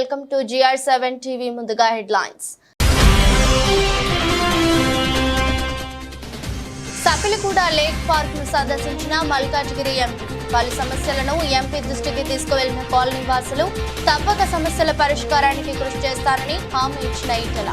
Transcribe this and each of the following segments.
welcome to GR7 TV ముందుగా headlines. సఫిలగూడ lake park ను సందర్శించిన మల్కాజ్గిరి ఎంపీ. పలు సమస్యలను ఎంపీ దృష్టికి తీసుకువెళ్లిన కాలనీ వాసులు తప్పక సమస్యల పరిష్కారానికి కృషి చేస్తారని హామీ ఇచ్చిన ఈటెల.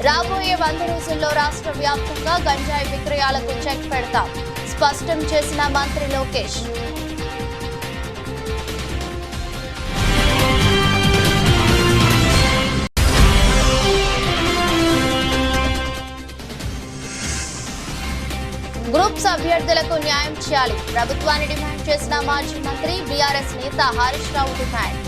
రాబోయే 100 రోజుల్లో రాష్ట్ర వ్యాప్తంగా గంజాయి విక్రయాలకు చెక్ పెడతాం స్పష్టం చేసిన మంత్రి లోకేష్. గ్రూప్స్ అభ్యర్థులకు న్యాయం చేయాలి ప్రభుత్వాన్ని డిమాండ్ చేసిన మాజీ మంత్రి బీఆర్ఎస్ నేత హరీష్ రావు డిమాండ్.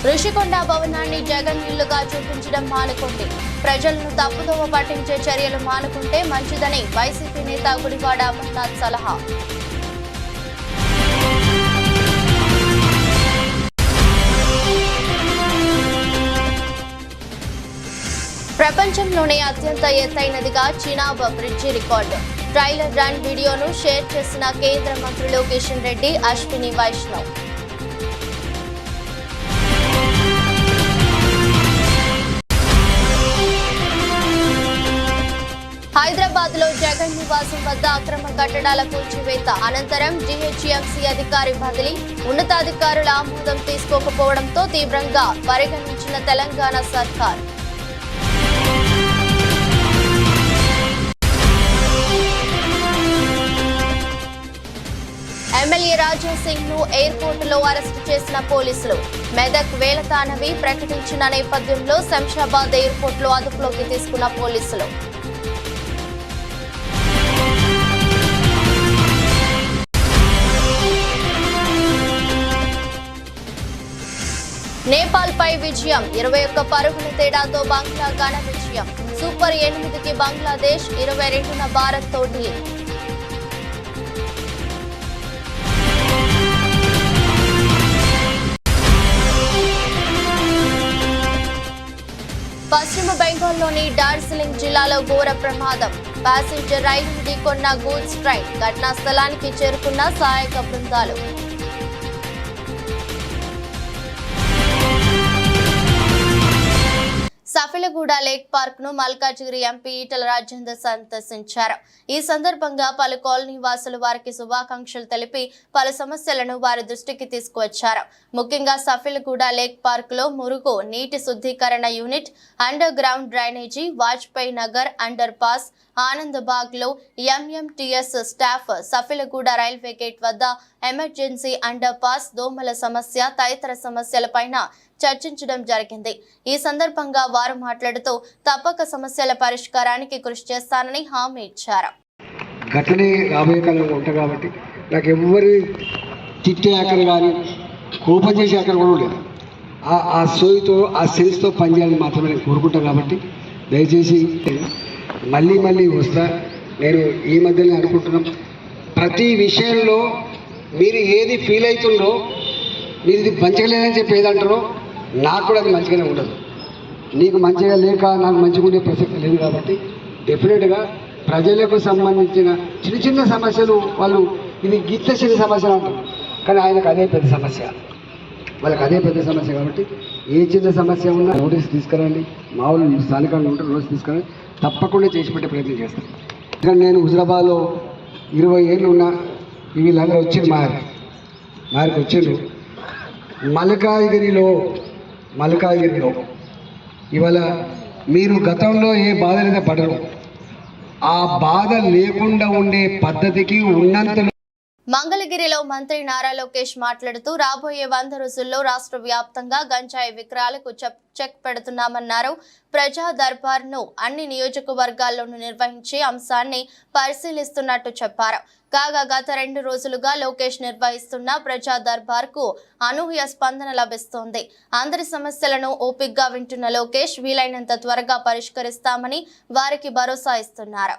ఋషికొండ భవనాన్ని జగన్ ఇల్లుగా చూపించడం మానుకోండి ప్రజలను తప్పుదోవ పట్టించే చర్యలు మానుకుంటే మంచిదని వైసీపీ నేత గుడివాడ అమర్నాథ్ సలహా. ప్రపంచంలోనే అత్యంత ఎత్తైనదిగా Chenab bridge record trial run వీడియోను షేర్ చేసిన కేంద్ర మంత్రులు కిషన్ రెడ్డి, అశ్విని వైష్ణవ్. హైదరాబాద్ లో జగన్ నివాసం వద్ద అక్రమ కట్టడాల కూల్చివేత అనంతరం జీహెచ్ఎంసీ అధికారి బదిలీ ఉన్నతాధికారుల ఆమోదం తీసుకోకపోవడంతో తీవ్రంగా పరిగణించిన తెలంగాణ సర్కార్. ఎమ్మెల్యే రాజా సింగ్ ను ఎయిర్పోర్ట్ లో అరెస్టు చేసిన పోలీసులు. మెదక్ వేలతానవి ప్రకటించిన నేపథ్యంలో శంషాబాద్ ఎయిర్పోర్ట్ లో అదుపులోకి తీసుకున్న పోలీసులు. నేపాల్ పై విజయం 21 పరుగుల తేడాతో బంగ్లా ఘన విజయం. సూపర్ 8కి బంగ్లాదేశ్, 22న భారత్ తో ఢీ. పశ్చిమ బెంగాల్లోని డార్జిలింగ్ జిల్లాలో ఘోర ప్రమాదం. ప్యాసింజర్ రైలు ఢీకొన్న గూడ్స్ ట్రైన్. ఘటనా స్థలానికి చేరుకున్న సహాయక బృందాలు. సఫిలగూడ లేక్ పార్క్ ను మల్కాజ్గిరి ఎంపీ ఈటెల రాజేందర్ సందర్శించారు. ఈ సందర్భంగా పలు కాలనీ వాసులు వారికి శుభాకాంక్షలు తెలిపి పలు సమస్యలను వారి దృష్టికి తీసుకువచ్చారు. ముఖ్యంగా సఫిలగూడ లేక్ పార్క్ లో మురుగు నీటి శుద్ధీకరణ unit, under ground drainage, Vajpayee Nagar under pass, Anandbagh లో ఎంఎంటీఎస్ స్టాఫ్, సఫిలగూడ రైల్వే గేట్ వద్ద ఎమర్జెన్సీ అండర్ పాస్, దోమల సమస్య తదితర సమస్యలపైన చర్చించడం జరిగింది. ఈ సందర్భంగా వారు మాట్లాడుతూ తప్పక సమస్యల పరిష్కారానికి కృషి చేస్తానని హామీ ఇచ్చారు. ఘటనే రాబోయే కాలంలో ఉంటాయి కాబట్టి నాకు ఎవరి తిట్టే ఆకలి కానీ కోపం చేసే ఆకలి కూడా లేదు. ఆ సోయితో ఆ సెన్స్తో పనిచేయాలని మాత్రమే నేను కోరుకుంటాను. కాబట్టి దయచేసి మళ్ళీ వస్తా. నేను ఈ మధ్యనే అనుకుంటున్నాం, ప్రతి విషయంలో మీరు ఏది ఫీల్ అవుతుందో, మీరు ఇది మంచిగా లేదని చెప్పి ఏదంటారో నాకు కూడా అది మంచిగానే ఉండదు. నీకు మంచిగా లేక నాకు మంచిగా ఉండే ప్రసక్తి లేదు. కాబట్టి డెఫినెట్గా ప్రజలకు సంబంధించిన చిన్న సమస్యలు వాళ్ళు ఇది గిత్త చిన్న సమస్యలు అంటారు, కానీ ఆయనకు అదే పెద్ద సమస్య, వాళ్ళకి అదే పెద్ద సమస్య. కాబట్టి ఏ చిన్న సమస్య ఉన్నా నోటీస్ తీసుకురండి. మా వాళ్ళు స్థానికంగా ఉంటారు, నోటీస్ తీసుకురండి, తప్పకుండా చేసి పెట్టే ప్రయత్నం చేస్తాను. ఎందుకంటే నేను హుజరాబాద్లో 20 ఏళ్ళు ఉన్నా. వీళ్ళందరూ వచ్చింది మారికి వచ్చిండ్రు. మల్కాజ్గిరిలో ఇవాళ మీరు గతంలో ఏ బాధలైతే పడరు, ఆ బాధ లేకుండా ఉండే పద్ధతికి ఉన్నంత. మంగళగిరిలో మంత్రి నారా లోకేష్ మాట్లాడుతూ రాబోయే 100 రోజుల్లో రాష్ట్ర వ్యాప్తంగా గంజాయి విక్రయాలకు చెక్ పెడుతున్నామన్నారు. ప్రజా దర్బార్ ను అన్ని నియోజకవర్గాల్లోనూ నిర్వహించే అంశాన్ని పరిశీలిస్తున్నట్టు చెప్పారు. కాగా గత 2 రోజులుగా లోకేష్ నిర్వహిస్తున్న ప్రజా దర్బార్ కు అనూహ్య స్పందన లభిస్తోంది. అందరి సమస్యలను ఓపికగా వింటున్న లోకేష్ వీలైనంత త్వరగా పరిష్కరిస్తామని వారికి భరోసా ఇస్తున్నారు.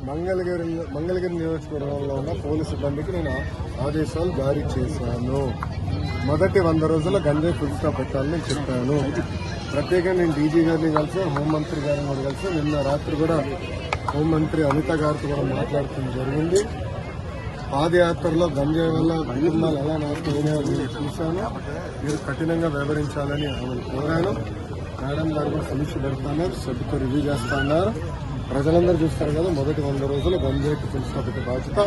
మంగళగిరి నియోజకవర్గంలో ఉన్న పోలీసు సిబ్బందికి నేను ఆదేశాలు జారీ చేశాను. మొదటి 100 రోజుల్లో గంజాయి ఫుల్ స్టాప్ పెట్టాలని నేను చెప్పాను. ప్రత్యేకంగా నేను డీజీ గారిని కలిసి హోంమంత్రి గారిని కూడా కలిసి నిన్న రాత్రి కూడా హోంమంత్రి అనిత గారితో కూడా మాట్లాడటం జరిగింది. పాదయాత్రలో గంజాయి వల్ల కుటుంబాలు ఎలా నష్టపోయినాయో నేను చూశాను. మీరు కఠినంగా వ్యవహరించాలని ఆమెను కోరాను. మేడం గారు కూడా సమీక్ష పెడుతున్నారు, సభ్యుతో రివ్యూ చేస్తున్నారు. ప్రజలందరూ చూస్తారు కదా, మొదటి 100 రోజులు గంజాయికి పిలుచుకోబట్టే బాధ్యత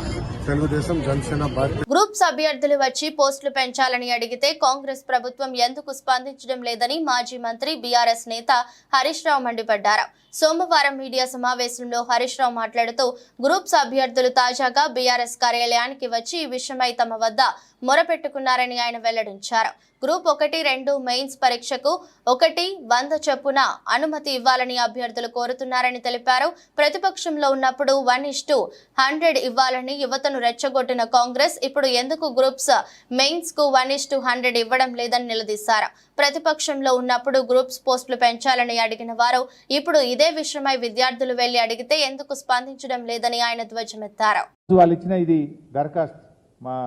తెలుగుదేశం జనసేన పార్టీ. గ్రూప్స్ అభ్యర్థులు వచ్చి పోస్టులు పెంచాలని అడిగితే కాంగ్రెస్ ప్రభుత్వం ఎందుకు స్పందించడం లేదని మాజీ మంత్రి బీఆర్ఎస్ నేత హరీష్ రావు మండిపడ్డారు. సోమవారం మీడియా సమావేశంలో హరీష్ రావు మాట్లాడుతూ గ్రూప్స్ అభ్యర్థులు తాజాగా బీఆర్ఎస్ కార్యాలయానికి వచ్చి ఈ విషయమై తమ వద్ద మొరపెట్టుకున్నారని ఆయన వెల్లడించారు. గ్రూప్ 1-2 మెయిన్స్ పరీక్షకు 100 చొప్పున అనుమతి ఇవ్వాలని అభ్యర్థులు కోరుతున్నారని తెలిపారు. ప్రతిపక్షంలో ఉన్నప్పుడు 1:100 ఇవ్వాలని యువతను రెచ్చగొట్టిన కాంగ్రెస్ ఇప్పుడు ఎందుకు గ్రూప్స్ మెయిన్స్ కు 1:100 ఇవ్వడం లేదని నిలదీశారు. ప్రతిపక్షంలో ఉన్నప్పుడు గ్రూప్స్ పోస్టులు పెంచాలని అడిగిన వారు ఇప్పుడు ఇదే విషయమై విద్యార్థులు వెళ్లి అడిగితే ఎందుకు స్పందించడం లేదని ఆయన ధ్వజమెత్తారు. వాళ్ళు ఇచ్చిన ఇది దరఖాస్తు మా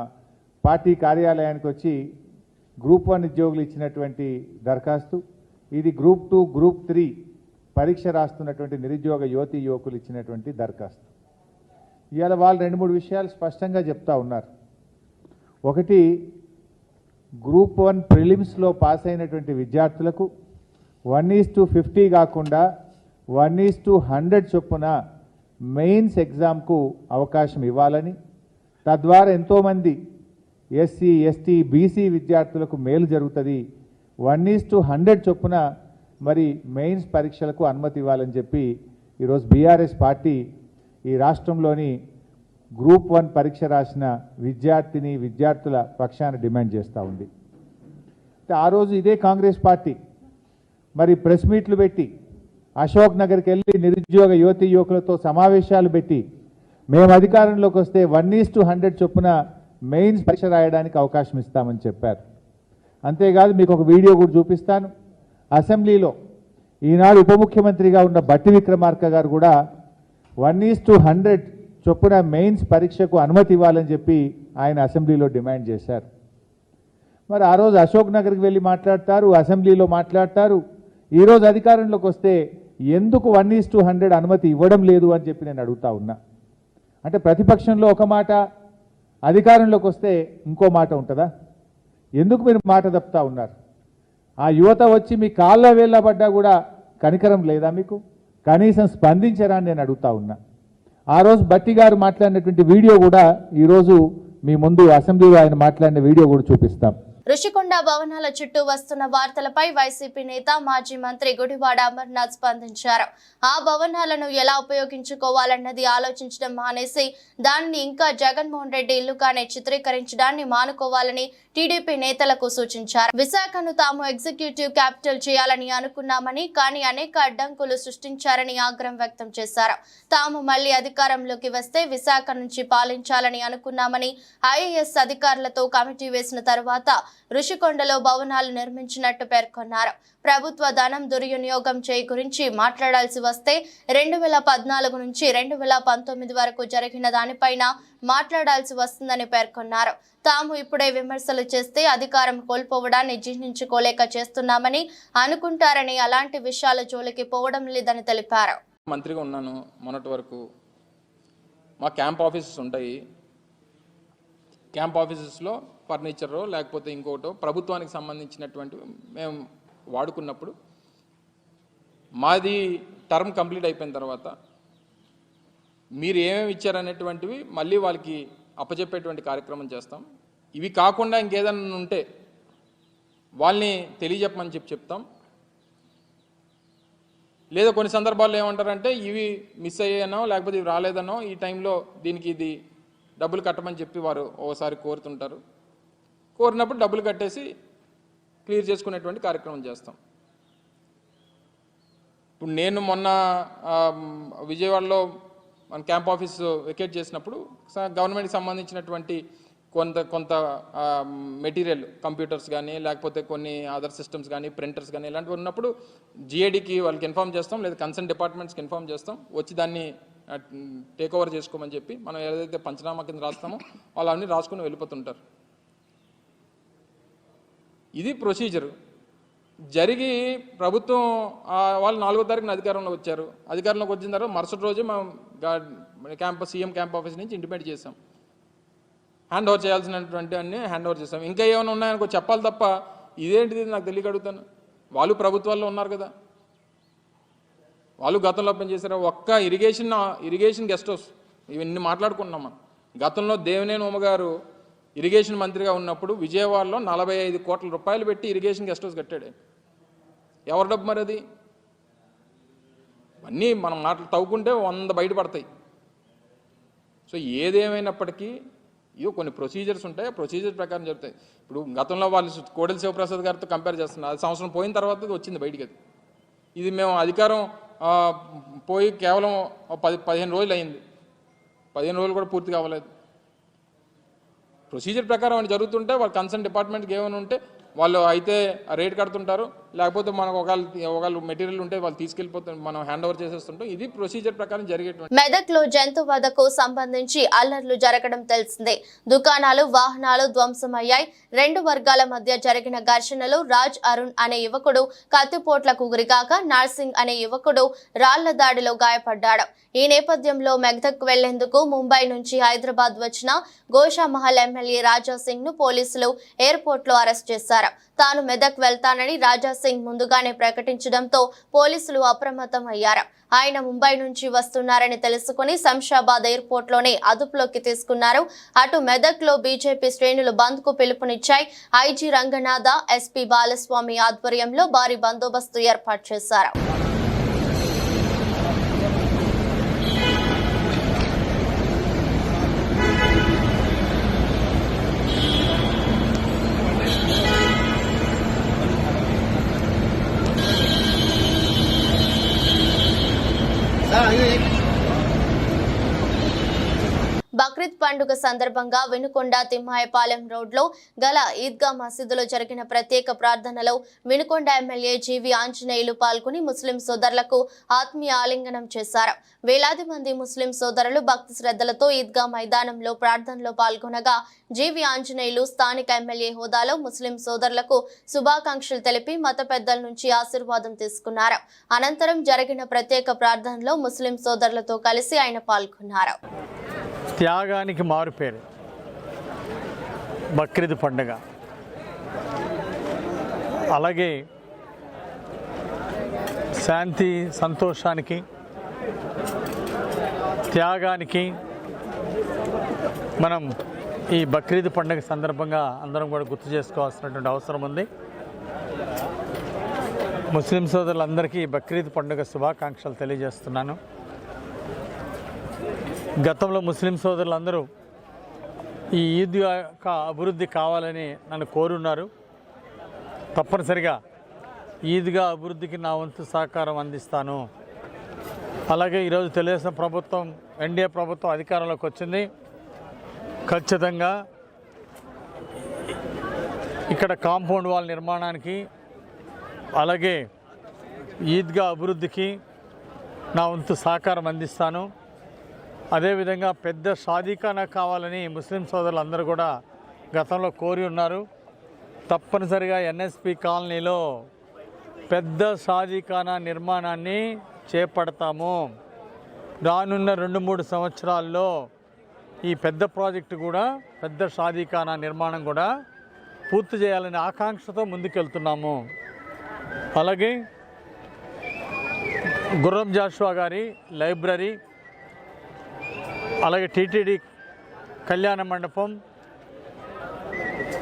పార్టీ కార్యాలయానికి వచ్చి గ్రూప్ 1 ఉద్యోగులు ఇచ్చినటువంటి దరఖాస్తు. ఇది గ్రూప్ 2, గ్రూప్ 3 పరీక్ష రాస్తున్నటువంటి నిరుద్యోగ యువతీ యువకులు ఇచ్చినటువంటి దరఖాస్తు. ఇవాళ వాళ్ళు 2-3 విషయాలు స్పష్టంగా చెప్తా ఉన్నారు. ఒకటి, గ్రూప్ 1 ప్రిలిమ్స్లో పాస్ అయినటువంటి విద్యార్థులకు 1:50 కాకుండా 1:100 చొప్పున మెయిన్స్ ఎగ్జామ్కు అవకాశం ఇవ్వాలని, తద్వారా ఎంతోమంది ఎస్సీ, ఎస్టీ, బీసీ విద్యార్థులకు మేలు జరుగుతుంది. 1:100 చొప్పున మరి మెయిన్స్ పరీక్షలకు అనుమతి ఇవ్వాలని చెప్పి ఈరోజు బీఆర్ఎస్ పార్టీ ఈ రాష్ట్రంలోని గ్రూప్ 1 పరీక్ష రాసిన విద్యార్థుల పక్షాన డిమాండ్ చేస్తూ ఉంది. ఆ రోజు ఇదే కాంగ్రెస్ పార్టీ మరి ప్రెస్ మీట్లు పెట్టి అశోక్ నగర్కి వెళ్ళి నిరుద్యోగ యువతీ యువకులతో సమావేశాలు పెట్టి మేము అధికారంలోకి వస్తే 1:100 చొప్పున మెయిన్స్ పరీక్ష రాయడానికి అవకాశం ఇస్తామని చెప్పారు. అంతేకాదు మీకు ఒక వీడియో కూడా చూపిస్తాను. అసెంబ్లీలో ఈనాడు ఉప ముఖ్యమంత్రిగా ఉన్న బట్టి విక్రమార్క గారు కూడా 1:100 చొప్పున మెయిన్స్ పరీక్షకు అనుమతి ఇవ్వాలని చెప్పి ఆయన అసెంబ్లీలో డిమాండ్ చేశారు. మరి ఆ రోజు అశోక్ నగర్కి వెళ్ళి మాట్లాడతారు, అసెంబ్లీలో మాట్లాడతారు. ఈరోజు అధికారంలోకి వస్తే ఎందుకు 1:100 అనుమతి ఇవ్వడం లేదు అని చెప్పి నేను అడుగుతా ఉన్నా. అంటే ప్రతిపక్షంలో ఒక మాట, అధికారంలోకి వస్తే ఇంకో మాట ఉంటుందా? ఎందుకు మీరు మాట తప్పుతా ఉన్నారు? ఆ యువత వచ్చి మీ కాళ్ళ వేళ్ళ పడ్డా కూడా కనికరం లేదా మీకు? కనీసం స్పందించరా అని నేను అడుగుతా ఉన్నా. ఆ రోజు బట్టి గారు మాట్లాడినటువంటి వీడియో కూడా ఈరోజు మీ ముందు అసెంబ్లీలో ఆయన మాట్లాడిన వీడియో కూడా చూపిస్తాం. ఋషికొండ భవనాల చుట్టూ వస్తున్న వార్తలపై వైసీపీ నేత మాజీ మంత్రి గుడివాడ అమర్నాథ్ స్పందించారు. ఆ భవనాలను ఎలా ఉపయోగించుకోవాలన్నది ఆలోచించడం మానేసి దానిని ఇంకా జగన్మోహన్ రెడ్డి ఇల్లుగానే చిత్రీకరించడాన్ని మానుకోవాలని టీడీపీ నేతలకు సూచించారు. విశాఖను తాము ఎగ్జిక్యూటివ్ క్యాపిటల్ చేయాలని అనుకున్నామని, కానీ అనేక అడ్డంకులు సృష్టించారని ఆగ్రహం వ్యక్తం చేశారు. తాము మళ్లీ అధికారంలోకి వస్తే విశాఖ నుంచి పాలించాలని అనుకున్నామని, ఐఏఎస్ అధికారులతో కమిటీ వేసిన తర్వాత ఋషికొండలో భవనాలు నిర్మించినట్టు పేర్కొన్నారు. ప్రభుత్వ ధనం దుర్వినియోగం చేయి గురించి మాట్లాడాల్సి వస్తే 2014 నుంచి 2019 వరకు జరిగిన దానిపైన మాట్లాడాల్సి వస్తుందని పేర్కొన్నారు. తాము ఇప్పుడే విమర్శలు చేస్తే అధికారం కోల్పోవడాన్ని జీర్ణించుకోలేక చేస్తున్నామని అనుకుంటారని, అలాంటి విషయాల జోలికి పోవడం లేదని తెలిపారు. మంత్రిగా ఉన్నాను మొన్నటి వరకు. మా క్యాంప్ ఆఫీసెస్ ఉంటాయి. క్యాంప్ ఆఫీసెస్లో ఫర్నిచరు లేకపోతే ఇంకోటో ప్రభుత్వానికి సంబంధించినటువంటి మేము వాడుకున్నప్పుడు మాది టర్మ్ కంప్లీట్ అయిపోయిన తర్వాత మీరు ఏమేమి ఇచ్చారనేటువంటివి మళ్ళీ వాళ్ళకి అప్పచెప్పేటువంటి కార్యక్రమం చేస్తాం. ఇవి కాకుండా ఇంకేదైనా ఉంటే వాళ్ళని తెలియజెప్పమని చెప్తాం. లేదా కొన్ని సందర్భాల్లో ఏమంటారంటే ఇవి మిస్ అయ్యానో లేకపోతే ఇవి రాలేదనో ఈ టైంలో దీనికి ఇది డబ్బులు కట్టమని చెప్పి వారు ఓసారి కోరుతుంటారు. కోరినప్పుడు డబ్బులు కట్టేసి క్లియర్ చేసుకునేటువంటి కార్యక్రమం చేస్తాం. ఇప్పుడు నేను మొన్న విజయవాడలో మన క్యాంప్ ఆఫీస్ వెకేట్ చేసినప్పుడు గవర్నమెంట్కి సంబంధించినటువంటి కొంత మెటీరియల్ కంప్యూటర్స్ కానీ లేకపోతే కొన్ని అదర్ సిస్టమ్స్ కానీ ప్రింటర్స్ కానీ ఇలాంటివి ఉన్నప్పుడు జిఏడికి వాళ్ళకి ఇన్ఫామ్ చేస్తాం, లేదా కన్సర్న్ డిపార్ట్మెంట్స్కి ఇన్ఫామ్ చేస్తాం, వచ్చి దాన్ని టేక్ ఓవర్ చేసుకోమని చెప్పి మనం ఏదైతే పంచనామా కింద రాస్తామో వాళ్ళు అన్నీ రాసుకుని వెళ్ళిపోతుంటారు. ఇది ప్రొసీజరు. జరిగి ప్రభుత్వం వాళ్ళు 4వ తారీఖున అధికారంలోకి వచ్చారు. అధికారంలోకి వచ్చిన తర్వాత మరుసటి రోజు మనం సీఎం క్యాంప్ ఆఫీస్ నుంచి ఇంటిమేట్ చేసాం. హ్యాండ్ ఓవర్ చేయాల్సినటువంటి అన్నీ హ్యాండ్ ఓవర్ చేసాం. ఇంకా ఏమైనా ఉన్నాయనుకో చెప్పాలి తప్ప ఇదేంటిది నాకు తెలియక అడుగుతాను. వాళ్ళు ప్రభుత్వాల్లో ఉన్నారు కదా, వాళ్ళు గతంలో పనిచేశారు. ఒక్క ఇరిగేషన్ గెస్ట్ హౌస్ ఇవన్నీ మాట్లాడుకున్నాం మనం. గతంలో దేవినేని ఉమ గారు ఇరిగేషన్ మంత్రిగా ఉన్నప్పుడు విజయవాడలో 45 కోట్ల రూపాయలు పెట్టి ఇరిగేషన్ గెస్ట్ హౌస్ కట్టాడు. ఎవరి డబ్బు మరి అది? అన్నీ మనం మాటలు తవ్వుకుంటే 100 బయటపడతాయి. సో ఏదేమైనప్పటికీ ఇవో కొన్ని ప్రొసీజర్స్ ఉంటాయి, ఆ ప్రొసీజర్ ప్రకారం జరుగుతాయి. ఇప్పుడు గతంలో వాళ్ళు కోడెల శివప్రసాద్ గారితో కంపేర్ చేస్తున్నారు. అది సంవత్సరం పోయిన తర్వాత వచ్చింది బయటికి. ఇది మేము అధికారం పోయి కేవలం 15 రోజులు అయింది. 15 రోజులు కూడా పూర్తి కావలేదు. ప్రొసీజర్ ప్రకారం అని జరుగుతుంటే వాళ్ళు కన్సర్న్ డిపార్ట్మెంట్కి ఏమైనా ఉంటే వాళ్ళు అయితే రేట్ కడుతుంటారు, లేకపోతే మనకు ఒకవేళ మెటీరియల్ ఉంటే వాళ్ళు తీసుకెళ్ళిపోతారు, మనం హ్యాండ్ ఓవర్ చేసేస్తుంటాం. ఇది ప్రొసీజర్ ప్రకారం జరిగేటువంటి. మెదక్లో జంతు వధకు సంబంధించి అల్లర్లు జరగడం తెలిసిందే. దుకాణాలు, వాహనాలు ధ్వంసమయ్యాయి. 2 వర్గాల మధ్య జరిగిన ఘర్షణలో రాజ్ అరుణ్ అనే యువకుడు కత్తిపోట్లకు గురికాక నర్సింగ్ అనే యువకుడు రాళ్ల దాడిలో గాయపడ్డాడు. ఈ నేపథ్యంలో మెదక్ వెళ్లేందుకు ముంబై నుంచి హైదరాబాద్ వచ్చిన గోషామహల్ ఎమ్మెల్యే రాజా సింగ్ ను పోలీసులు ఎయిర్పోర్ట్ లో అరెస్ట్ చేశారు. తాను మెదక్ వెళ్తానని రాజా సింగ్ ముందుగానే ప్రకటించడంతో పోలీసులు అప్రమత్తం అయ్యారు. ఆయన ముంబై నుంచి వస్తున్నారని తెలుసుకుని శంషాబాద్ ఎయిర్పోర్ట్ లోనే అదుపులోకి తీసుకున్నారు. అటు మెదక్ లో బీజేపీ శ్రేణులు బంద్ కు పిలుపునిచ్చాయి. ఐజీ రంగనాథ, ఎస్పీ బాలస్వామి ఆధ్వర్యంలో భారీ బందోబస్తు ఏర్పాటు చేశారు. బక్రీద్ పండుగ సందర్భంగా వినుకొండ తిమ్మాయపాలెం రోడ్లో గల ఈద్గా మసీదులో జరిగిన ప్రత్యేక ప్రార్థనలో వినుకొండ ఎమ్మెల్యే జీవి ఆంజనేయులు పాల్గొని ముస్లిం సోదరులకు ఆత్మీయ ఆలింగనం చేశారు. వేలాది మంది ముస్లిం సోదరులు భక్తి శ్రద్ధలతో ఈద్గా మైదానంలో ప్రార్థనలో పాల్గొనగా జీవి ఆంజనేయులు స్థానిక ఎమ్మెల్యే హోదాలో ముస్లిం సోదరులకు శుభాకాంక్షలు తెలిపి మత పెద్దల నుంచి ఆశీర్వాదం తీసుకున్నారు. అనంతరం జరిగిన ప్రత్యేక ప్రార్థనలో ముస్లిం సోదరులతో కలిసి ఆయన పాల్గొన్నారు. త్యాగానికి మారుపేరు బక్రీద్ పండుగ. అలాగే శాంతి సంతోషానికి త్యాగానికి మనం ఈ బక్రీద్ పండుగ సందర్భంగా అందరం కూడా గుర్తు చేసుకోవాల్సినటువంటి అవసరం ఉంది. ముస్లిం సోదరులందరికీ బక్రీద్ పండుగ శుభాకాంక్షలు తెలియజేస్తున్నాను. గతంలో ముస్లిం సోదరులందరూ ఈ ఈద్ యొక్క అభివృద్ధి కావాలని నన్ను కోరున్నారు. తప్పనిసరిగా ఈద్గా అభివృద్ధికి నా వంతు సహకారం అందిస్తాను. అలాగే ఈరోజు తెలుగుదేశం ప్రభుత్వం, ఎన్డీఏ ప్రభుత్వం అధికారంలోకి వచ్చింది. ఖచ్చితంగా ఇక్కడ కాంపౌండ్ వాల్ నిర్మాణానికి, అలాగే ఈద్గా అభివృద్ధికి నా వంతు సహకారం అందిస్తాను. అదేవిధంగా పెద్ద షాదీఖానా కావాలని ముస్లిం సోదరులు అందరూ కూడా గతంలో కోరి ఉన్నారు. తప్పనిసరిగా ఎన్ఎస్పి కాలనీలో పెద్ద షాదీఖానా నిర్మాణాన్ని చేపడతాము. రానున్న 2-3 సంవత్సరాల్లో ఈ పెద్ద ప్రాజెక్టు కూడా, పెద్ద షాదీఖానా నిర్మాణం కూడా పూర్తి చేయాలనే ఆకాంక్షతో ముందుకెళ్తున్నాము. అలాగే గుర్రం జాషువా గారి లైబ్రరీ, అలాగే టీటీడీ కళ్యాణ మండపం,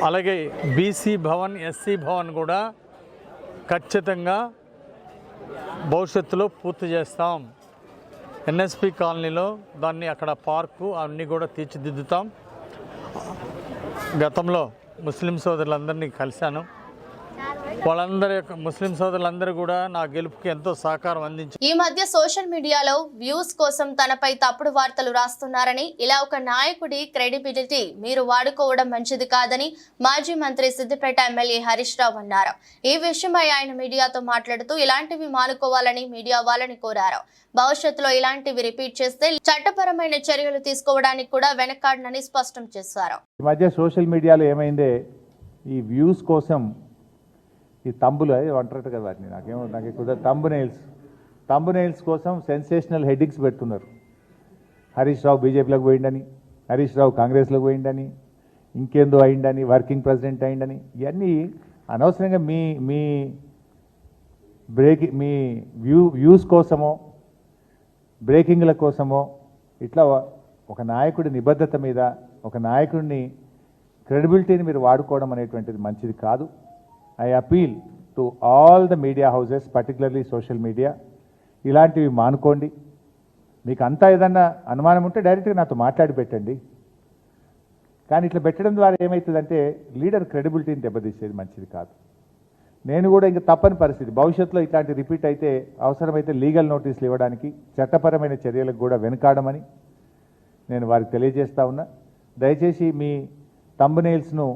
అలాగే బీసీ భవన్, ఎస్సీ భవన్ కూడా ఖచ్చితంగా భవిష్యత్తులో పూర్తి చేస్తాం. ఎన్ఎస్పి కాలనీలో దాన్ని అక్కడ పార్కు అన్నీ కూడా తీర్చిదిద్దుతాం. గతంలో ముస్లిం సోదరులందరినీ కలిశాను. వాళ్ళందరి యొక్క ముస్లిం సోదరులందరూ కూడా నా గెలుపుకి ఎంతో సహకారం అందించారు. ఈ మధ్య సోషల్ మీడియాలో వ్యూస్ కోసం తనపై తప్పుడు వార్తలు రాస్తున్నారని, ఇలా ఒక నాయకుడి క్రెడిబిలిటీ మీరు వాడుకోవడం మంచిది కాదని మాజీ మంత్రి సిద్దిపేట ఎమ్మెల్యే హరీష్ రావు అన్నారు. ఈ విషయమై ఆయన మీడియాతో మాట్లాడుతూ ఇలాంటివి మానుకోవాలని మీడియా వాళ్ళని కోరారు. భవిష్యత్తులో ఇలాంటివి రిపీట్ చేస్తే చట్టపరమైన చర్యలు తీసుకోవడానికి కూడా వెనకాడనని స్పష్టం చేశారు. ఈ మధ్య సోషల్ మీడియాలో ఏమైందే, ఈ వ్యూస్ కోసం ఈ తంబులు అంటారట కదా వాటిని, నాకు ఎక్కువ తంబు నెయిల్స్ కోసం సెన్సేషనల్ హెడ్డింగ్స్ పెడుతున్నారు. హరీష్ రావు బీజేపీలోకి పోయిండని, హరీష్ రావు కాంగ్రెస్లోకి పోయిండని, ఇంకేందో అయిందని, వర్కింగ్ ప్రెసిడెంట్ అయిందని, ఇవన్నీ అనవసరంగా మీ వ్యూస్ కోసమో బ్రేకింగ్ల కోసమో ఇట్లా ఒక నాయకుడి నిబద్ధత మీద, ఒక నాయకుడిని క్రెడిబిలిటీని మీరు వాడుకోవడం అనేటువంటిది మంచిది కాదు. I appeal to all the media houses, particularly social media, ఇలాంటివి మానుకోండి. మీకు అంతా ఏదన్నా అనుమానం ఉంటే డైరెక్ట్గా నాతో మాట్లాడి పెట్టండి. కానీ ఇట్లా పెట్టడం ద్వారా ఏమవుతుందంటే లీడర్ క్రెడిబిలిటీని దెబ్బతీసేది మంచిది కాదు. నేను కూడా ఇంకా తప్పని పరిస్థితి, భవిష్యత్తులో ఇట్లాంటి రిపీట్ అయితే అవసరమైతే లీగల్ నోటీసులు ఇవ్వడానికి, చట్టపరమైన చర్యలకు కూడా వెనుకాడమని నేను వారికి తెలియజేస్తా ఉన్నా. దయచేసి మీ థంబ్నెయిల్స్ను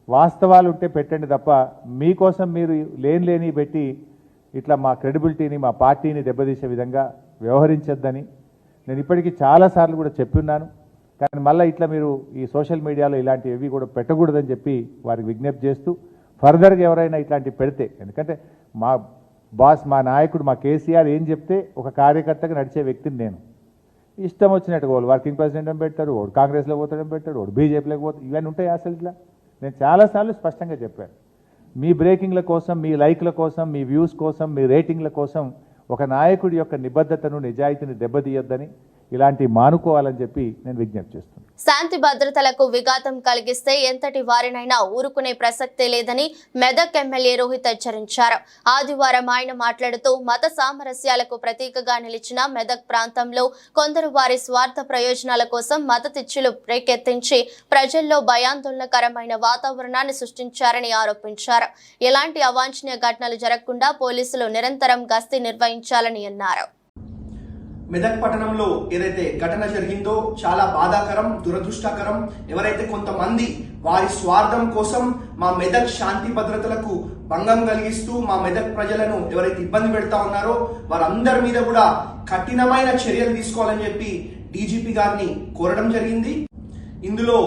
వాస్తవాలు ఉంటే పెట్టండి తప్ప మీకోసం మీరు లేని పెట్టి ఇట్లా మా క్రెడిబిలిటీని, మా పార్టీని దెబ్బతీసే విధంగా వ్యవహరించొద్దని నేను ఇప్పటికీ చాలాసార్లు కూడా చెప్పున్నాను. కానీ మళ్ళీ ఇట్లా మీరు ఈ సోషల్ మీడియాలో ఇలాంటివి కూడా పెట్టకూడదని చెప్పి వారికి విజ్ఞప్తి చేస్తూ, ఫర్దర్గా ఎవరైనా ఇట్లాంటివి పెడితే, ఎందుకంటే మా బాస్, మా నాయకుడు, మా కేసీఆర్ ఏం చెప్తే ఒక కార్యకర్తగా నడిచే వ్యక్తిని నేను. ఇష్టం వచ్చినట్టు వాళ్ళు వర్కింగ్ ప్రెసిడెంట్ అని పెట్టారు, వాడు కాంగ్రెస్లో పోతాడని పెట్టాడు, వాడు బీజేపీలోకి పోతాడు, ఇవన్నీ ఉంటాయి అసలు ఇట్లా. నేను చాలాసార్లు స్పష్టంగా చెప్పాను, మీ బ్రేకింగ్ల కోసం, మీ లైక్ల కోసం, మీ వ్యూస్ కోసం, మీ రేటింగ్ల కోసం ఒక నాయకుడి యొక్క నిబద్ధతను, నిజాయితీని దెబ్బతీయొద్దని, ఇలాంటివి మానుకోవాలని చెప్పి నేను విజ్ఞప్తి చేస్తున్నాను. శాంతి భద్రతలకు విఘాతం కలిగిస్తే ఎంతటి వారినైనా ఊరుకునే ప్రసక్తే లేదని మెదక్ ఎమ్మెల్యే రోహిత్ హెచ్చరించారు. ఆదివారం ఆయన మాట్లాడుతూ మత సామరస్యాలకు ప్రతీకగా నిలిచిన మెదక్ ప్రాంతంలో కొందరు వారి స్వార్థ ప్రయోజనాల కోసం మత తిచ్చులు రేకెత్తించి ప్రజల్లో భయాందోళనకరమైన వాతావరణాన్ని సృష్టించారని ఆరోపించారు. ఎలాంటి అవాంఛనీయ ఘటనలు జరగకుండా పోలీసులు నిరంతరం గస్తీ నిర్వహించాలని అన్నారు. మెదక్ పట్టణంలో ఏదైతే ఘటన జరిగిందో చాలా బాధాకరం, దురదృష్టకరం. ఎవరైతే కొంతమంది వారి స్వార్థం కోసం మా మెదక్ శాంతి భద్రతలకు భంగం కలిగిస్తూ మా మెదక్ ప్రజలను ఎవరైతే ఇబ్బంది పెడతా ఉన్నారో వారందరి మీద కూడా కఠినమైన చర్యలు తీసుకోవాలని చెప్పి డీజీపీ గారిని కోరడం జరిగింది. ఇందులో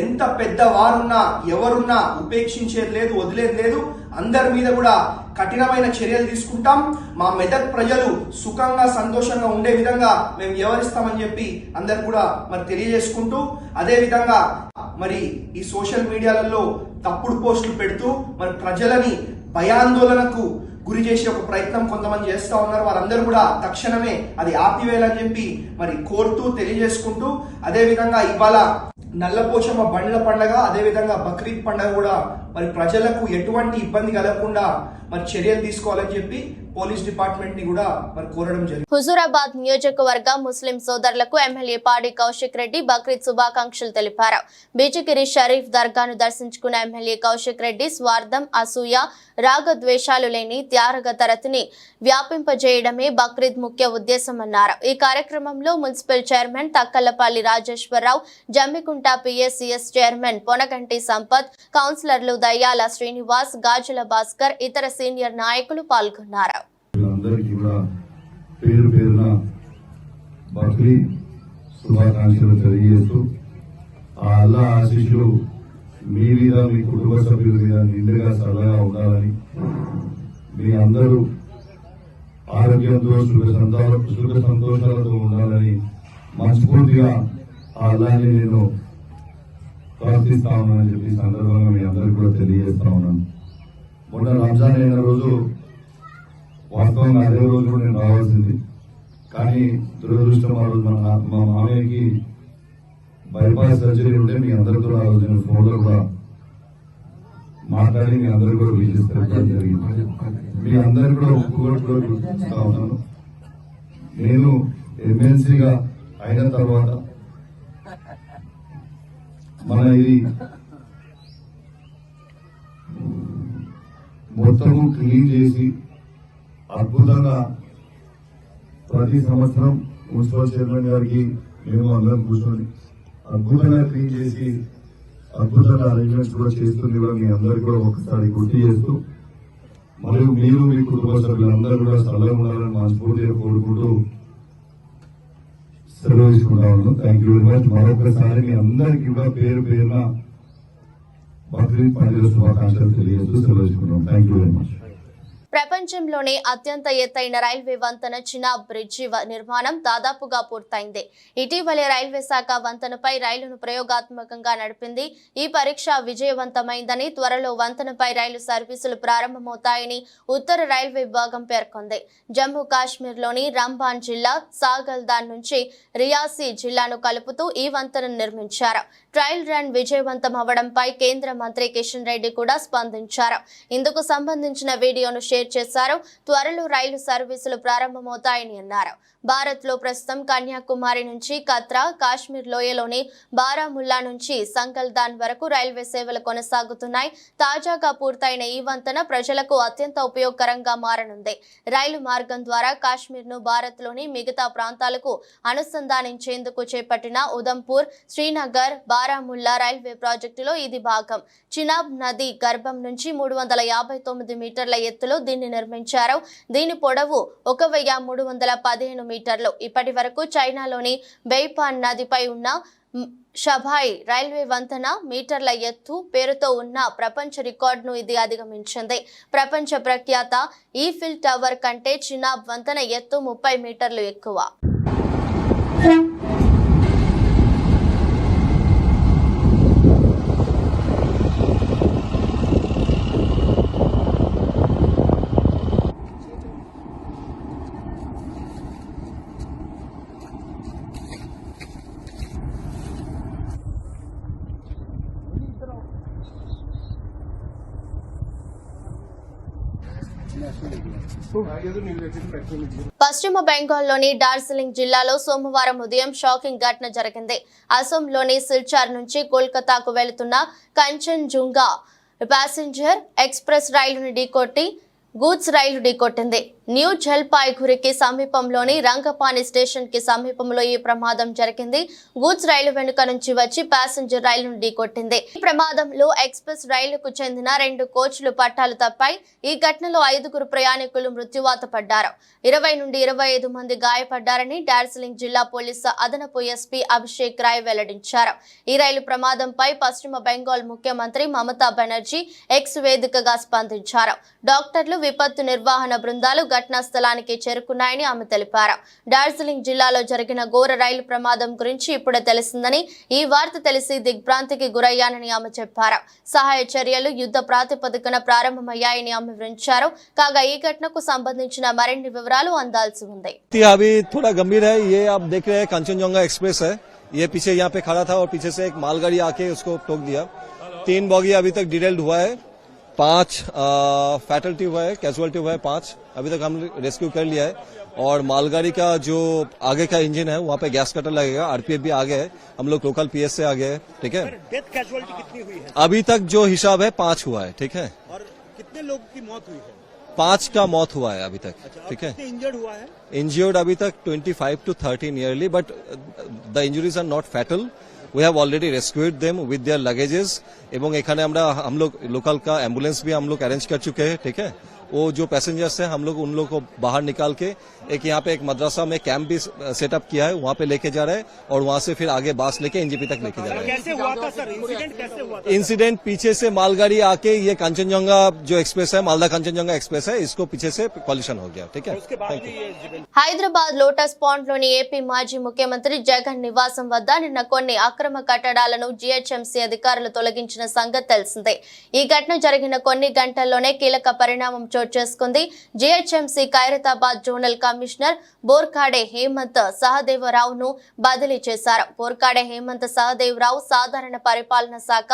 ఎంత పెద్ద వారున్నా ఎవరున్నా ఉపేక్షించేది లేదు, వదిలేది లేదు. అందరి మీద కూడా కఠినమైన చర్యలు తీసుకుంటాం. మా మెదక్ ప్రజలు సుఖంగా, సంతోషంగా ఉండే విధంగా మేము వ్యవహరిస్తామని చెప్పి అందరు కూడా మరి తెలియజేసుకుంటూ, అదే విధంగా మరి ఈ సోషల్ మీడియాలలో తప్పుడు పోస్టులు పెడుతూ మరి ప్రజలని భయాందోళనకు గురి చేసే ఒక ప్రయత్నం కొంతమంది చేస్తా ఉన్నారు. వారందరూ కూడా తక్షణమే అది ఆపివేయాలని చెప్పి మరి కోరుతూ తెలియజేసుకుంటూ, అదే విధంగా ఇవాళ నల్లపోచమ్మ బండ్ల పండగ, అదే విధంగా బక్రీద్ పండగ కూడా మరి ప్రజలకు ఎటువంటి ఇబ్బంది కలగకుండా మరి చర్యలు తీసుకోవాలని చెప్పి పోలీస్ డిపార్ట్మెంట్ ని కూడా మరి కోరడం జరిగింది. హుజూరాబాద్ నియోజకవర్గ ముస్లిం సోదరులకు ఎమ్మెల్యే పాడి కౌశిక్ రెడ్డి బక్రీద్ శుభాకాంక్షలు తెలిపారు. బీజిగిరి షరీఫ్ దర్గాను దర్శించుకున్న ఎమ్మెల్యే కౌశిక్ రెడ్డి స్వార్థం, అసూయ, రాగద్వేషాలు లేని త్యాగతరతిని వ్యాపింపజేయడమే బక్రీద్ ముఖ్య ఉద్దేశమన్నారు. ఈ కార్యక్రమంలో municipal chairman Takkalapalli Rajeshwararao, Jammikunta PSCS chairman Ponaganti Sampath, కౌన్సిలర్లు దయ్యాల శ్రీనివాస్, గాజుల భాస్కర్, ఇతర సీనియర్ నాయకులు పాల్గొన్నారు. అందరికీ కూడా పేరు పేరున బక్రీద్ శుభాకాంక్షలు తెలియజేస్తూ ఆ అల్లా ఆశీస్సులు మీ మీద, మీ కుటుంబ సభ్యుల మీద నిండుగా సరళగా ఉండాలని, మీ అందరూ ఆరోగ్యంతో సుఖ సంతోషాలతో ఉండాలని మనస్ఫూర్తిగా ఆ అల్లాని నేను ప్రార్థిస్తా ఉన్నానని చెప్పి సందర్భంగా మీ అందరికీ కూడా తెలియజేస్తా ఉన్నాను. మొన్న రంజాన్ అయిన రోజు వాస్తవంగా అదే రోజు కూడా నేను రావాల్సింది, కానీ దురదృష్టం ఆ రోజు మా మామయ్యకి బైపాస్ సర్జరీ ఉంటే మీ అందరితో ఆ రోజు నేను ఫోన్లో కూడా మాట్లాడి మీ అందరూ కూడా విజిట్ జరిగింది. మీ అందరు కూడా ఒప్పుకోవడం కూడా గుర్తిస్తా ఉన్నాను. నేను ఎమ్మెల్సీగా అయిన తర్వాత మన ఇది మొత్తము క్లీన్ చేసి అద్భుతంగా ప్రతి సంవత్సరం మున్సిపల్ చైర్మన్ గారికి మేము అందరం కూర్చొని అద్భుతంగా క్లీన్ చేసి అద్భుతంగా అరేంజ్మెంట్స్ కూడా చేస్తుంది కూడా మీ అందరికీ కూడా ఒకసారి గుర్తు చేస్తూ మరియు మీరు మీ కుటుంబ సభ్యులందరూ కూడా స్థలంగా ఉండాలని మనస్ఫూర్తిగా కోరుకుంటూ సెలవు తీసుకుంటా ఉన్నాం. Thank you very much. మరొకసారి మీ అందరికీ కూడా పేరు పేరున బక్రీద్ పండుగ శుభాకాంక్షలు తెలియజేస్తూ సెలవు తీసుకుంటాం. Thank you very much. ప్రపంచంలోనే అత్యంత ఎత్తైన రైల్వే వంతెన చినాబ్ బ్రిడ్జి నిర్మాణం దాదాపుగా పూర్తయింది. ఇటీవలే రైల్వే శాఖ వంతెనపై రైలును ప్రయోగాత్మకంగా నడిపింది. ఈ పరీక్ష విజయవంతమైందని, త్వరలో వంతెనపై రైలు సర్వీసులు ప్రారంభమవుతాయని ఉత్తర రైల్వే విభాగం పేర్కొంది. జమ్మూ కాశ్మీర్లోని రంబాన్ జిల్లా సాగల్దాన్ నుంచి రియాసీ జిల్లాను కలుపుతూ ఈ వంతెనను నిర్మించారు. ట్రయల్ రన్ విజయవంతం అవడంపై కేంద్ర మంత్రి కిషన్ రెడ్డి కూడా స్పందించారు. ఇందుకు సంబంధించిన వీడియోను షేర్ చేశారు. త్వరలో రైలు సర్వీసులు ప్రారంభమవుతాయని అన్నారు. భారత్ లో ప్రస్తుతం కన్యాకుమారి నుంచి కత్రా, కాశ్మీర్ లోయలోని బారాముల్లా నుంచి సంకల్దాన్ వరకు రైల్వే సేవలు కొనసాగుతున్నాయి. తాజాగా పూర్తయిన ఈ వంతెన ప్రజలకు అత్యంత ఉపయోగకరంగా మారనుంది. రైలు మార్గం ద్వారా కాశ్మీర్ ను భారత్ లోని మిగతా ప్రాంతాలకు అనుసంధానించేందుకు చేపట్టిన ఉదంపూర్, శ్రీనగర్, బారాముల్లా రైల్వే ప్రాజెక్టులో ఇది భాగం. చినాబ్ నది గర్భం నుంచి 359 మీటర్ల ఎత్తులో దీన్ని నిర్మించారు. దీని పొడవు 1315 మీటర్లు. ఇప్పటి వరకు చైనాలోని బెయిపాన్ నదిపై ఉన్న షబాయ్ రైల్వే వంతెన మీటర్ల ఎత్తు పేరుతో ఉన్న ప్రపంచ రికార్డును ఇది అధిగమించింది. ప్రపంచ ప్రఖ్యాత ఈఫిల్ టవర్ కంటే చినాబ్ వంతెన ఎత్తు 30 మీటర్లు ఎక్కువ. పశ్చిమ బెంగాల్లోని డార్జిలింగ్ జిల్లాలో సోమవారం ఉదయం షాకింగ్ ఘటన జరిగింది. అసోంలోని సిల్చార్ నుంచి కోల్కతాకు వెళుతున్న కంచన్జుంగా ప్యాసింజర్ ఎక్స్ప్రెస్ రైలును ఢీకొట్టి గూడ్స్ రైలు ఢీకొట్టింది. న్యూ జల్పాయ్గురికి సమీపంలోని రంగపాని స్టేషన్ కి సమీపంలో ఈ ప్రమాదం జరిగింది. గూడ్స్ రైలు వెనుక నుంచి వచ్చి ప్యాసింజర్ రైలును ఢీకొట్టింది. ఈ ప్రమాదంలో ఎక్స్ప్రెస్ రైలుకు చెందిన 2 కోచ్లు పట్టాలు తప్పాయి. ఈ ఘటనలో 5 ప్రయాణికులు మృత్యువాత పడ్డారు. 20 నుండి 25 మంది గాయపడ్డారని డార్జిలింగ్ జిల్లా పోలీసు అదనపు ఎస్పీ అభిషేక్ రాయ్ వెల్లడించారు. ఈ రైలు ప్రమాదంపై పశ్చిమ బెంగాల్ ముఖ్యమంత్రి మమతా బెనర్జీ ఎక్స్ వేదికగా స్పందించారు. డాక్టర్లు, విపత్తు నిర్వహణ బృందాలు ఘటనా స్థలానికి చేరుకున్నాయని ఆమె తెలిపారు. డార్జిలింగ్ జిల్లాలో జరిగిన ఘోర రైలు ప్రమాదం గురించి ఇప్పుడే తెలిసిందని, ఈ వార్త తెలిసి దిగ్భ్రాంతికి గురయ్యానని ఆమె చెప్పారు. సహాయ చర్యలు యుద్ధ ప్రాతిపదికన ప్రారంభమయ్యాయని ఆమె వివరించారు. కాగా ఈ ఘటనకు సంబంధించిన మరిన్ని వివరాలు అందాల్సి ఉంది. अभी थोड़ा गंभीर है. ये आप देख रहे हैं कंचनजंगा एक्सप्रेस है. ये पीछे यहाँ पे खड़ा था और पीछे से एक मालगाड़ी आके उसको ठोक दिया. 3 बॉगी अभी तक डिटेल्ड हुआ है. 5 फैटलिटी हुआ है, कैजुअलिटी हुआ है 5. अभी तक हम रेस्क्यू कर लिया है. और मालगाड़ी का जो आगे का इंजन है वहाँ पे गैस कटर लगेगा. आरपीएफ भी आ गए है. हम लोग लोकल पीएस से आ गए हैं. ठीक है. डेथ कैजुअलिटी कितनी हुई है? अभी तक जो हिसाब है 5 हुआ है. ठीक है. और कितने लोग की मौत हुई है? 5 का मौत हुआ है अभी तक. ठीक है. इंजर्ड हुआ है? Injured अभी तक 25 to 30 nearly, but the injuries are not fatal. We have already rescued them with their luggages. एवं एखाने हम लोग लोकल का एम्बुलेंस भी हम लोग अरेंज कर चुके हैं. ठीक है. वो जो पैसेंजर्स हैं हम लोग उन लोग को बाहर निकाल के एक यहाँ पे एक मदरसा में कैंप भी सेटअप किया है. वहाँ पे लेके जा रहे हैं और वहाँ से फिर आगे बास लेके एनजीपी तक लेके जा रहे हैं. कैसे हुआ था सर? इंसिडेंट कैसे हुआ था? इंसिडेंट पीछे से मालगाड़ी आके ये कंचनजंगा जो एक्सप्रेस है, मालदा कंचनजंगा एक्सप्रेस है, इसको पीछे से कॉलिशन हो गया. ठीक है. Thank you. Hyderabad lotus pond లోని ఏపీ మాజీ ముఖ్యమంత్రి జగన్ నివాసం వద్ద నిన్న కొన్ని అక్రమ కట్టడాలను జీహెచ్ఎంసీ అధికారులు తొలగించిన సంగతి తెలిసిందే. ఈ ఘటన జరిగిన కొన్ని గంటల్లోనే కీలక పరిణామం చోటు చేసుకుంది. GHMC Khairatabad zonal commissioner Borkade Hemant సహదేవరావును బదిలీ చేశారు. బోర్కాడే హేమంత్ సహదేవరావు సాధారణ పరిపాలన శాఖ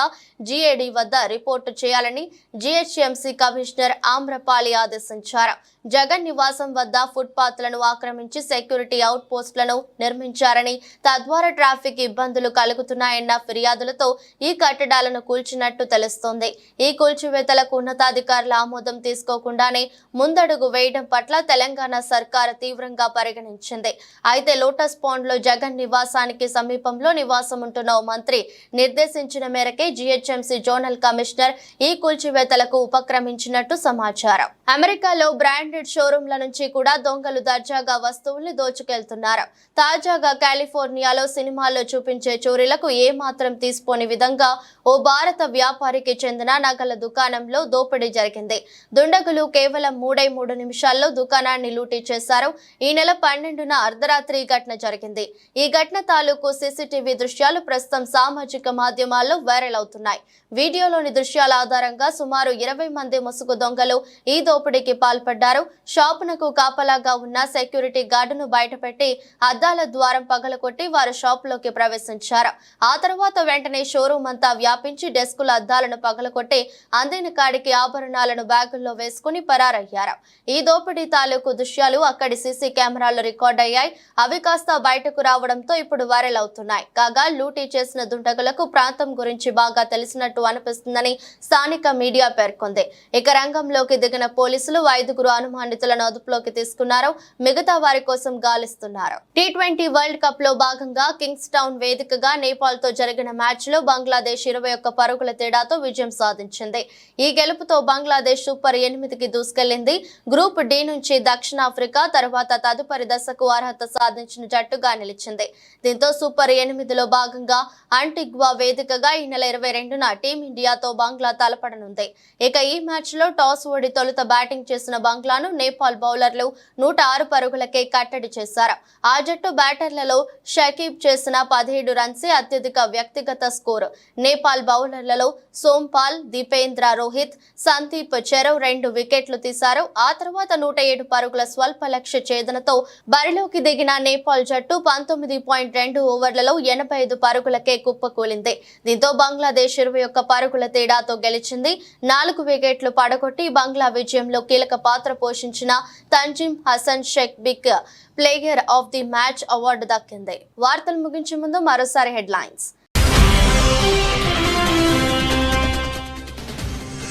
జీఏడీ వద్ద రిపోర్టు చేయాలని జీహెచ్ఎంసీ కమిషనర్ ఆమ్రపాలి ఆదేశించారు. జగన్ నివాసం వద్ద ఫుట్పాత్లను ఆక్రమించి సెక్యూరిటీ అవుట్ పోస్టులను నిర్మించారని, తద్వారా ట్రాఫిక్ ఇబ్బందులు కలుగుతున్నాయన్న ఫిర్యాదులతో ఈ కట్టడాలను కూల్చినట్టు తెలుస్తోంది. ఈ కూల్చివేతలకు ఉన్నతాధికారుల ఆమోదం తీసుకోకుండానే ముందడుగు వేయడం పట్ల తెలంగాణ సర్కార్ తీవ్రంగా పరిగణించింది. అయితే లోటస్ పాండ్ లో జగన్ నివాసానికి సమీపంలో నివాసం ఉంటున్న ఓ మంత్రి నిర్దేశించిన మేరకే జీహెచ్ఎంసీ జోనల్ కమిషనర్ ఈ కూల్చివేతలకు ఉపక్రమించినట్టు సమాచారం. అమెరికాలో బ్రాండెడ్ షోరూంల నుంచి కూడా దొంగలు దర్జాగా వస్తువుల్ని దోచుకెళ్తున్నారు. తాజాగా కాలిఫోర్నియాలో సినిమాల్లో చూపించే చోరీలకు ఏమాత్రం తీసిపోని విధంగా ఓ భారత వ్యాపారికి చెందిన నగల దుకాణంలో దోపిడీ జరిగింది. దుండగులు కేవలం 3 నిమిషాల్లో దుకాణాన్ని లూటీ చేశారు. ఈ నెల 12న అర్ధరాత్రి ఘటన జరిగింది. ఈ ఘటన తాలూకు సీసీటీవీ దృశ్యాలు ప్రస్తుతం సామాజిక మాధ్యమాల్లో వైరల్ అవుతున్నాయి. వీడియోలోని దృశ్యాల ఆధారంగా సుమారు 20 మంది ముసుగు దొంగలు ఈ దోపిడీకి పాల్పడ్డారు. షాపునకు కాపలాగా ఉన్న సెక్యూరిటీ గార్డును బయటపెట్టి అద్దాల ద్వారం పగలకొట్టి వారు షాపులోకి ప్రవేశించారు. ఆ తర్వాత వెంటనే షోరూమ్ అంతా వ్యాపించి డెస్కుల అద్దాలను పగలకొట్టి అందిన కాడికి ఆభరణాలను బ్యాగుల్లో వేసుకుని పరారయ్యారు. ఈ దోపిడీ తాలూకు దృశ్యాలు అక్కడి సీసీ కెమెరాల్లో రికార్డ్ అయ్యాయి. అవి కాస్త బయటకు రావడంతో ఇప్పుడు వైరల్ అవుతున్నాయి. కాగా లూటీ చేసిన దుండగులకు ప్రాంతం గురించి బాగా తెలిసినట్టు అనిపిస్తుందని స్థానిక మీడియా పేర్కొంది. ఇక రంగంలోకి దిగిన పోలీసులు 5 అనుమానితులను అదుపులోకి తీసుకున్నారు. మిగతా వారి కోసం గాలిస్తున్నారు. T20 వరల్డ్ కప్ లో భాగంగా కింగ్స్ టౌన్ వేదికగా నేపాల్ తో జరిగిన మ్యాచ్ లో బంగ్లాదేశ్ 21 పరుగుల తేడాతో విజయం సాధించింది. ఈ గెలుపుతో బంగ్లాదేశ్ సూపర్ 8కి దూసుకెళ్లింది. గ్రూప్ డి నుంచి దక్షిణాఫ్రికా తర్వాత తదుపరి దశకు అర్హత సాధించిన జట్టుగా నిలిచింది. దీంతో సూపర్ 8లో భాగంగా అంటిగ్వా వేదికగా ఈ నెల 22న టీమిండియాతో బంగ్లా తలపడనుంది. ఇక ఈ మ్యాచ్ లో టాస్ ఓడి తొలుత బ్యాటింగ్ చేసిన బంగ్లాను నేపాల్ బౌలర్లు 106 పరుగులకే కట్టడి చేశారు. ఆ జట్టు బ్యాటర్లలో షకీబ్ చేసిన 17 రన్సే అత్యధిక వ్యక్తిగత స్కోరు. నేపాల్ బౌలర్లలో సోంపాల్, దీపేంద్ర రోహిత్, సందీప్ చెరవ్ 2 వికెట్లు తీశారు. ఆ తర్వాత 107 పరుగుల స్వల్ప లక్ష్య ఛేదనతో బరిలోకి దిగిన నేపాల్ జట్టు 19.2 ఓవర్లలో 85 పరుగులకే కుప్పకూలింది. దీంతో బంగ్లాదేశ్ 21 పరుగుల తేడాతో గెలిచింది. 4 వికెట్లు పడగొట్టి బంగ్లా విజయంలో కీలక పాత్ర పోషించిన తంజిమ్ హసన్ షేక్ బిగ్ player of the match award దక్కింది. వార్తలు ముగించే ముందు మరోసారి హెడ్లైన్స్.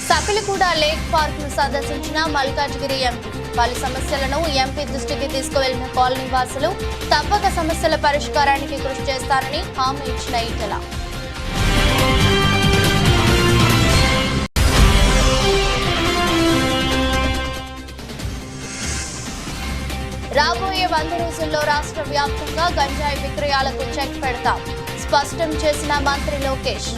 సపిలిగూడ లేక్ పార్క్ ను సందర్శించిన మల్కాజ్గిరి ఎంపీ. పలు సమస్యలను ఎంపీ దృష్టికి తీసుకువెళ్లిన కాలనీ వాసులు తప్పక సమస్యల పరిష్కారానికి కృషి చేస్తారని హామీ ఇచ్చిన ఈటెల. రాబోయే 100 రోజుల్లో రాష్ట్ర వ్యాప్తంగా గంజాయి విక్రయాలకు చెక్ పెడతాం స్పష్టం చేసిన మంత్రి లోకేష్.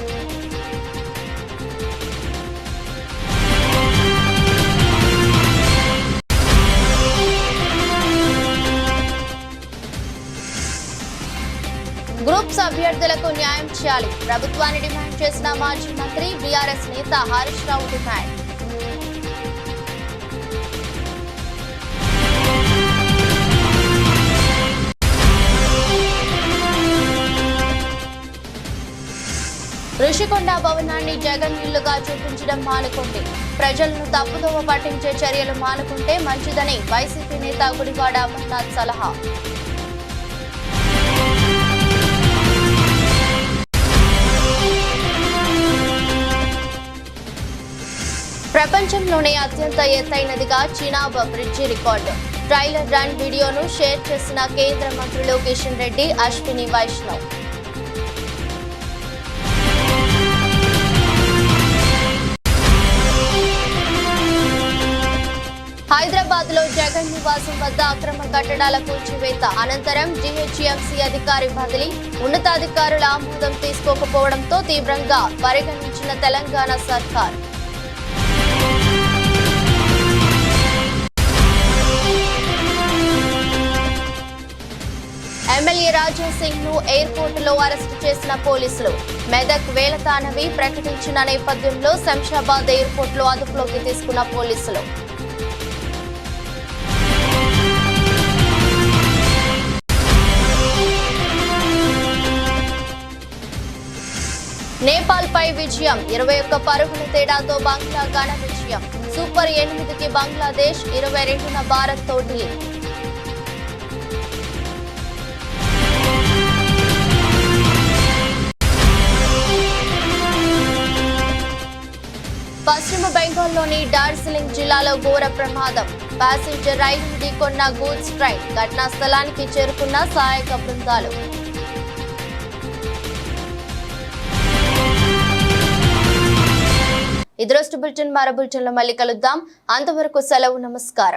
గ్రూప్స్ అభ్యర్థులకు న్యాయం చేయాలి ప్రభుత్వాన్ని డిమాండ్ చేసిన మాజీ మంత్రి బీఆర్ఎస్ నేత హరీష్ రావు డిమాండ్. ఋషికొండ భవనాన్ని జగన్ ఇల్లుగా చూపించడం మానుకోండి. ప్రజలను తప్పుదోవ పట్టించే చర్యలు మానుకుంటే మంచిదని వైసీపీ నేత గుడివాడ అమర్నాథ్ సలహా. ప్రపంచంలోనే అత్యంత ఎత్తైనదిగా Chenab bridge record. Trial run వీడియోను షేర్ చేసిన కేంద్ర మంత్రులు కిషన్ రెడ్డి, అశ్విని వైష్ణవ్. హైదరాబాద్ లో జగన్ నివాసం వద్ద అక్రమ కట్టడాల కూల్చివేత అనంతరం జీహెచ్ఎంసీ అధికారి బదిలీ. ఉన్నతాధికారుల ఆమోదం తీసుకోకపోవడంతో తీవ్రంగా పరిగణించిన తెలంగాణ సర్కార్. ఎమ్మెల్యే రాజా సింగ్ ను ఎయిర్పోర్ట్ లో అరెస్టు చేసిన పోలీసులు. మెదక్ వేలతానవి ప్రకటించిన నేపథ్యంలో శంషాబాద్ ఎయిర్పోర్ట్ లో అదుపులోకి తీసుకున్న పోలీసులు. నేపాల్ పై విజయం 21 పరుగుల తేడాతో బంగ్లా ఘన విజయం. సూపర్ 8కి బంగ్లాదేశ్, 22న భారత్ తో ఢీల్. పశ్చిమ బెంగాల్లోని డార్జిలింగ్ జిల్లాలో ఘోర ప్రమాదం. ప్యాసింజర్ రైలు ఢీకొన్న గూడ్స్ ట్రైన్. ఘటనా స్థలానికి చేరుకున్న సహాయక బృందాలు. ఈ దృష్టి బులెటిన్ మరో బులెటిన్లో మళ్ళీ కలుద్దాం. అంతవరకు సెలవు, నమస్కారం.